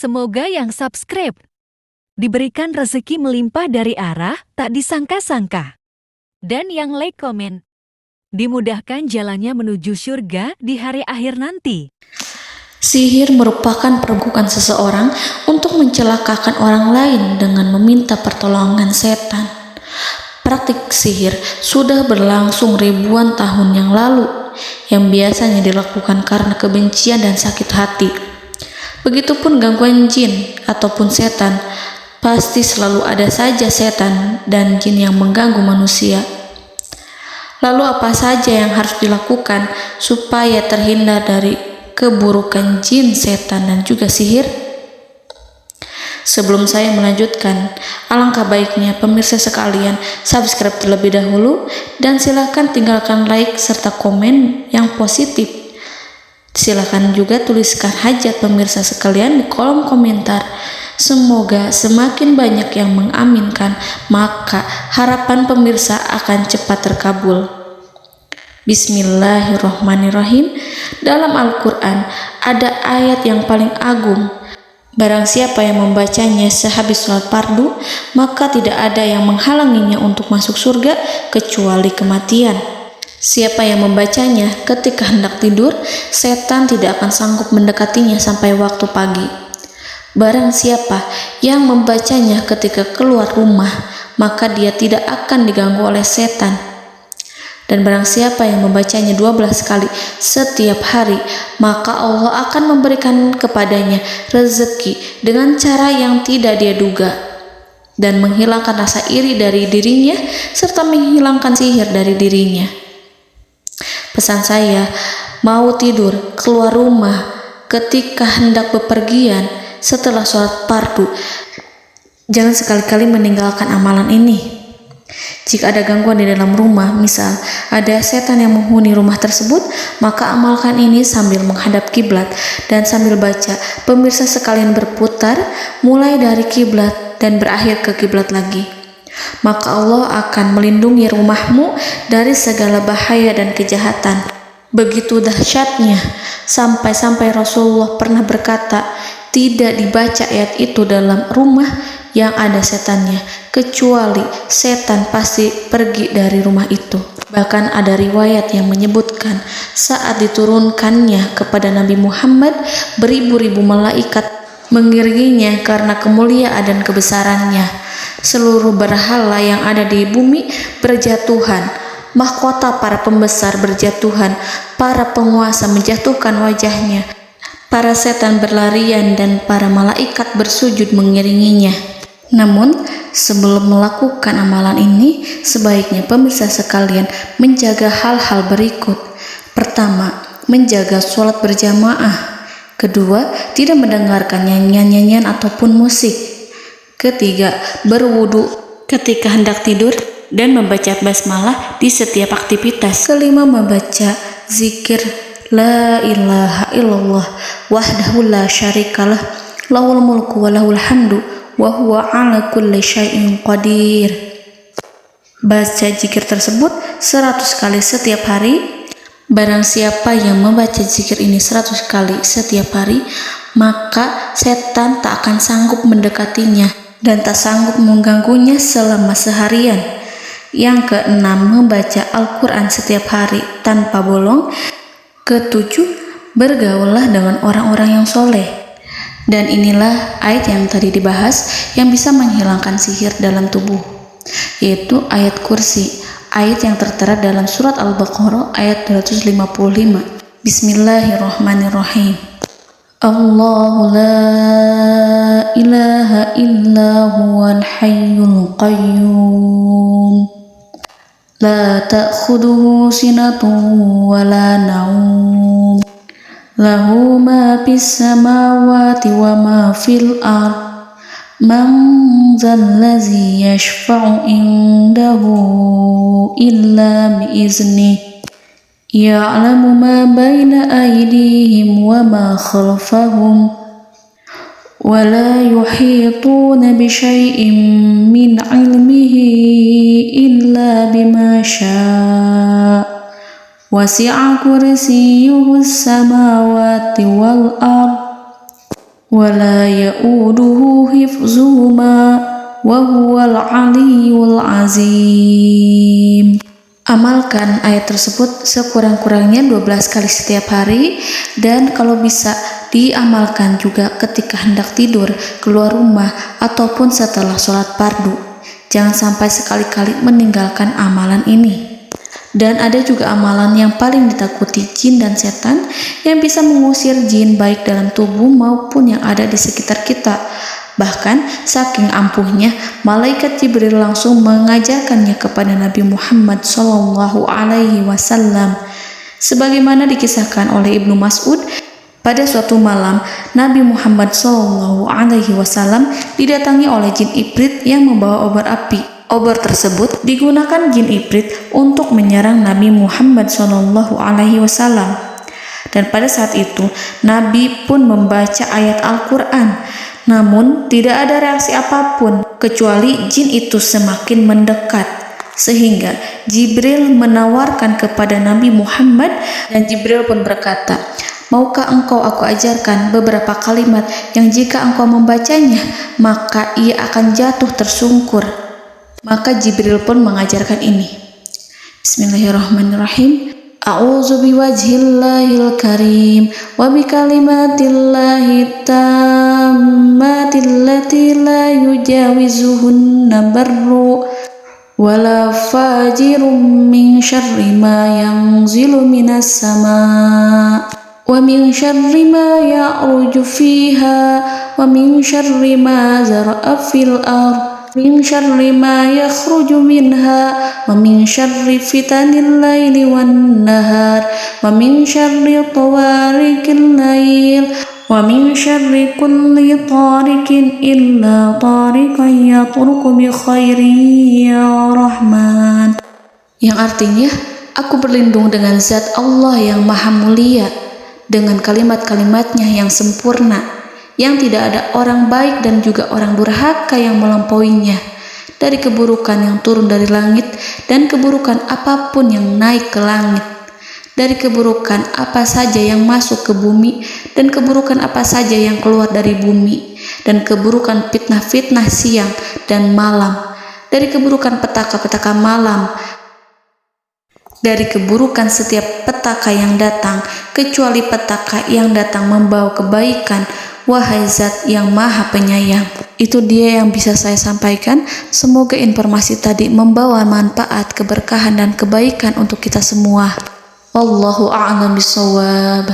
Semoga yang subscribe diberikan rezeki melimpah dari arah tak disangka-sangka. Dan yang like komen, dimudahkan jalannya menuju surga di hari akhir nanti. Sihir merupakan perbuatan seseorang untuk mencelakakan orang lain dengan meminta pertolongan setan. Praktik sihir sudah berlangsung ribuan tahun yang lalu, yang biasanya dilakukan karena kebencian dan sakit hati. Begitupun gangguan jin ataupun setan, pasti selalu ada saja setan dan jin yang mengganggu manusia. Lalu apa saja yang harus dilakukan supaya terhindar dari keburukan jin, setan, dan juga sihir? Sebelum saya melanjutkan, alangkah baiknya pemirsa sekalian subscribe terlebih dahulu dan silakan tinggalkan like serta komen yang positif. Silakan juga tuliskan hajat pemirsa sekalian di kolom komentar. Semoga semakin banyak yang mengaminkan, maka harapan pemirsa akan cepat terkabul. Bismillahirrahmanirrahim. Dalam Al-Quran ada ayat yang paling agung. Barang siapa yang membacanya sehabis sholat fardu, maka tidak ada yang menghalanginya untuk masuk surga kecuali kematian. Siapa yang membacanya ketika hendak tidur, setan tidak akan sanggup mendekatinya sampai waktu pagi. Barang siapa yang membacanya ketika keluar rumah, maka dia tidak akan diganggu oleh setan. Dan barang siapa yang membacanya 12 kali setiap hari, maka Allah akan memberikan kepadanya rezeki dengan cara yang tidak dia duga, dan menghilangkan rasa iri dari dirinya, serta menghilangkan sihir dari dirinya. Pesan saya, mau tidur, keluar rumah, ketika hendak bepergian, setelah sholat fardu, jangan sekali-kali meninggalkan amalan ini. Jika ada gangguan di dalam rumah, misal ada setan yang menghuni rumah tersebut, maka amalkan ini sambil menghadap kiblat dan sambil baca. Pemirsa sekalian berputar mulai dari kiblat dan berakhir ke kiblat lagi. Maka Allah akan melindungi rumahmu dari segala bahaya dan kejahatan. Begitu dahsyatnya, sampai-sampai Rasulullah pernah berkata, tidak dibaca ayat itu dalam rumah yang ada setannya, kecuali setan pasti pergi dari rumah itu. Bahkan ada riwayat yang menyebutkan saat diturunkannya kepada Nabi Muhammad, beribu-ribu malaikat mengiringinya karena kemuliaan dan kebesarannya. Seluruh berhala yang ada di bumi berjatuhan, mahkota para pembesar berjatuhan, para penguasa menjatuhkan wajahnya, para setan berlarian dan para malaikat bersujud mengiringinya. Namun, sebelum melakukan amalan ini, sebaiknya pemirsa sekalian menjaga hal-hal berikut. Pertama, menjaga sholat berjamaah. Kedua, tidak mendengarkan nyanyian-nyanyian ataupun musik. Ketiga, berwudu ketika hendak tidur dan membaca basmalah di setiap aktivitas. Kelima, membaca zikir la ilaha illallah wahdahu la syarikalah lahul mulku wa lahul hamdu wa huwa ala kulli syai'in qadir. Baca zikir tersebut 100 kali setiap hari. Barang siapa yang membaca zikir ini 100 kali setiap hari, maka setan tak akan sanggup mendekatinya dan tak sanggup mengganggunya selama seharian. Yang keenam, membaca Al-Quran setiap hari tanpa bolong. Ketujuh, bergaullah dengan orang-orang yang soleh. Dan inilah ayat yang tadi dibahas yang bisa menghilangkan sihir dalam tubuh, yaitu ayat kursi, ayat yang tertera dalam surat Al-Baqarah ayat 255. Bismillahirrahmanirrahim. Allahu la ilaha illa huwal hayyul qayyum la ta'khuduhu sinatun wa la naum lahu ma fis samawati wa ma fil ard man zallazi yashfa'u indahu illa biiznihi ya'lamu ma baina aydihim wa ma khalfahum wa la yuhituna bi syai'in min 'ilmihi illa bima syaa' wasi'a kursiyyuhu as-samawati wal ard ولا يؤوده حفظهما وهو العلي العظيم. Amalkan ayat tersebut sekurang-kurangnya 12 kali setiap hari, dan kalau bisa diamalkan juga ketika hendak tidur, keluar rumah, ataupun setelah sholat fardu. Jangan sampai sekali-kali meninggalkan amalan ini. Dan ada juga amalan yang paling ditakuti jin dan setan, yang bisa mengusir jin baik dalam tubuh maupun yang ada di sekitar kita. Bahkan saking ampuhnya, malaikat Jibril langsung mengajarkannya kepada Nabi Muhammad SAW. Sebagaimana dikisahkan oleh Ibnu Mas'ud, pada suatu malam Nabi Muhammad SAW didatangi oleh jin Ifrit yang membawa obor api. Obor tersebut digunakan jin Ifrit untuk menyerang Nabi Muhammad SAW. Dan pada saat itu Nabi pun membaca ayat Al-Quran. Namun tidak ada reaksi apapun, kecuali jin itu semakin mendekat. Sehingga Jibril menawarkan kepada Nabi Muhammad, dan Jibril pun berkata, "Maukah engkau aku ajarkan beberapa kalimat yang jika engkau membacanya, maka ia akan jatuh tersungkur?" Maka Jibril pun mengajarkan ini. Bismillahirrahmanirrahim. A'udzu biwajhillahil karim wa bikalimatillahi tammatil lati la yujawizuhunna barru wala fajirum min syarri ma yanzilu minas sama wa min syarri ma ya'ruju fiha wa min syarri ma zara'a fil ardh min syarri ma yakhruju minha wa min syarri fitanil laili wan nahar wa min syarri tawarikil lail wa min syarri kulli tarikin illa tarikan yatruku bi khairin ya Rahman. Yang artinya, aku berlindung dengan zat Allah yang maha mulia, dengan kalimat-kalimatnya yang sempurna, yang tidak ada orang baik dan juga orang durhaka yang melampauinya, dari keburukan yang turun dari langit dan keburukan apapun yang naik ke langit, dari keburukan apa saja yang masuk ke bumi dan keburukan apa saja yang keluar dari bumi, dan keburukan fitnah-fitnah siang dan malam, dari keburukan petaka-petaka malam, dari keburukan setiap petaka yang datang, kecuali petaka yang datang membawa kebaikan. Wahai Zat yang Maha Penyayang. Itu dia yang bisa saya sampaikan. Semoga informasi tadi membawa manfaat, keberkahan dan kebaikan untuk kita semua. Wallahu a'lam bishawab.